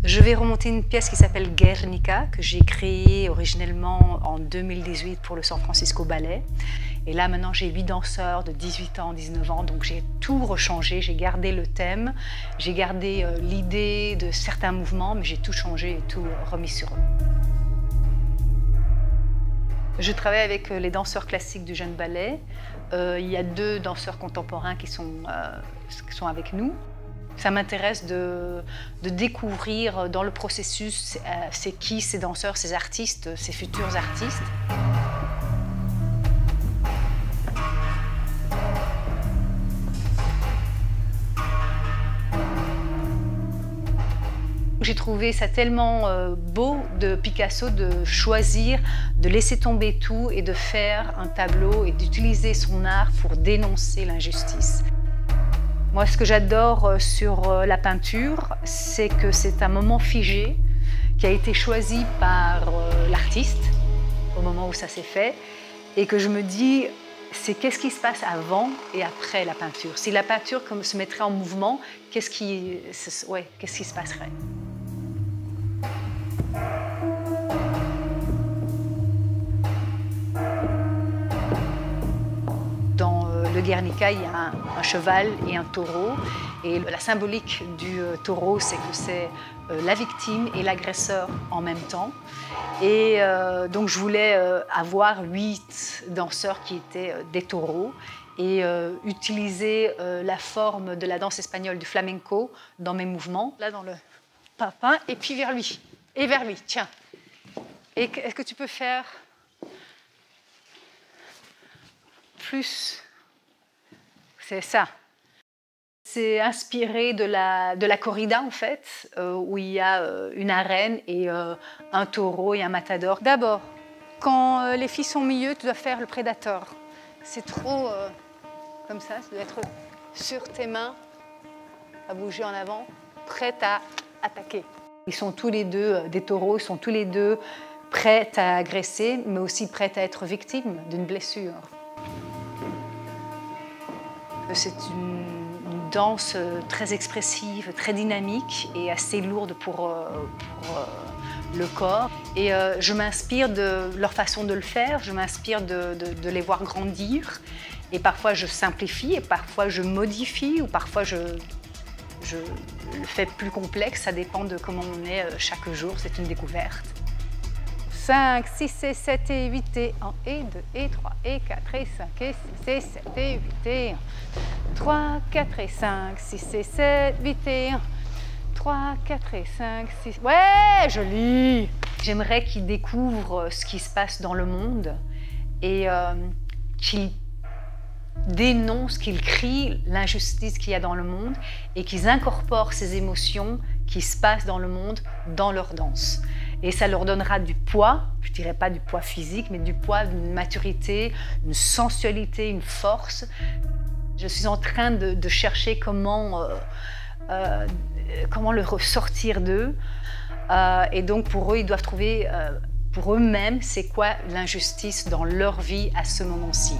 Je vais remonter une pièce qui s'appelle Guernica, que j'ai créée originellement en 2018 pour le San Francisco Ballet. Et là, maintenant, j'ai 8 danseurs de 18 ans, 19 ans, donc j'ai tout rechangé. J'ai gardé le thème, j'ai gardé l'idée de certains mouvements, mais j'ai tout changé et tout remis sur eux. Je travaille avec les danseurs classiques du Jeune Ballet. Il y a 2 danseurs contemporains qui sont avec nous. Ça m'intéresse de découvrir dans le processus c'est qui ces danseurs, ces artistes, ces futurs artistes. J'ai trouvé ça tellement beau de Picasso de choisir, de laisser tomber tout et de faire un tableau et d'utiliser son art pour dénoncer l'injustice. Moi, ce que j'adore sur la peinture, c'est que c'est un moment figé qui a été choisi par l'artiste au moment où ça s'est fait et que je me dis, c'est qu'est-ce qui se passe avant et après la peinture. Si la peinture se mettrait en mouvement, qu'est-ce qui se passerait? Dans le Guernica, il y a un cheval et un taureau. Et la symbolique du taureau, c'est que c'est la victime et l'agresseur en même temps. Et donc je voulais avoir 8 danseurs qui étaient des taureaux et utiliser la forme de la danse espagnole du flamenco dans mes mouvements. Là, dans le papin, et puis vers lui. Et vers lui, tiens. Et est-ce que tu peux faire plus? C'est ça. C'est inspiré de la corrida, en fait, où il y a une arène et un taureau et un matador. D'abord, quand les filles sont au milieu, tu dois faire le prédateur. C'est trop comme ça doit être sur tes mains, à bouger en avant, prête à attaquer. Ils sont tous les deux des taureaux, ils sont tous les deux prêts à agresser, mais aussi prêts à être victimes d'une blessure. C'est une danse très expressive, très dynamique et assez lourde pour le corps. Et je m'inspire de leur façon de le faire, je m'inspire de les voir grandir. Et parfois je simplifie, et parfois je modifie, ou parfois je le fais plus complexe. Ça dépend de comment on est chaque jour, c'est une découverte. 5, 6 et 7 et 8 et 1 et 2 et 3 et 4 et 5 et 6 et 7 et 8 et 1. 3, 4 et 5, 6 et 7, 8 et 1. 3, 4 et 5, 6... Ouais, joli! J'aimerais qu'ils découvrent ce qui se passe dans le monde et qu'ils dénoncent, qu'ils crient l'injustice qu'il y a dans le monde et qu'ils incorporent ces émotions qui se passent dans le monde dans leur danse. Et ça leur donnera du poids, je ne dirais pas du poids physique, mais du poids, une maturité, une sensualité, une force. Je suis en train de chercher comment le ressortir d'eux. Et donc pour eux, ils doivent trouver pour eux-mêmes c'est quoi l'injustice dans leur vie à ce moment-ci.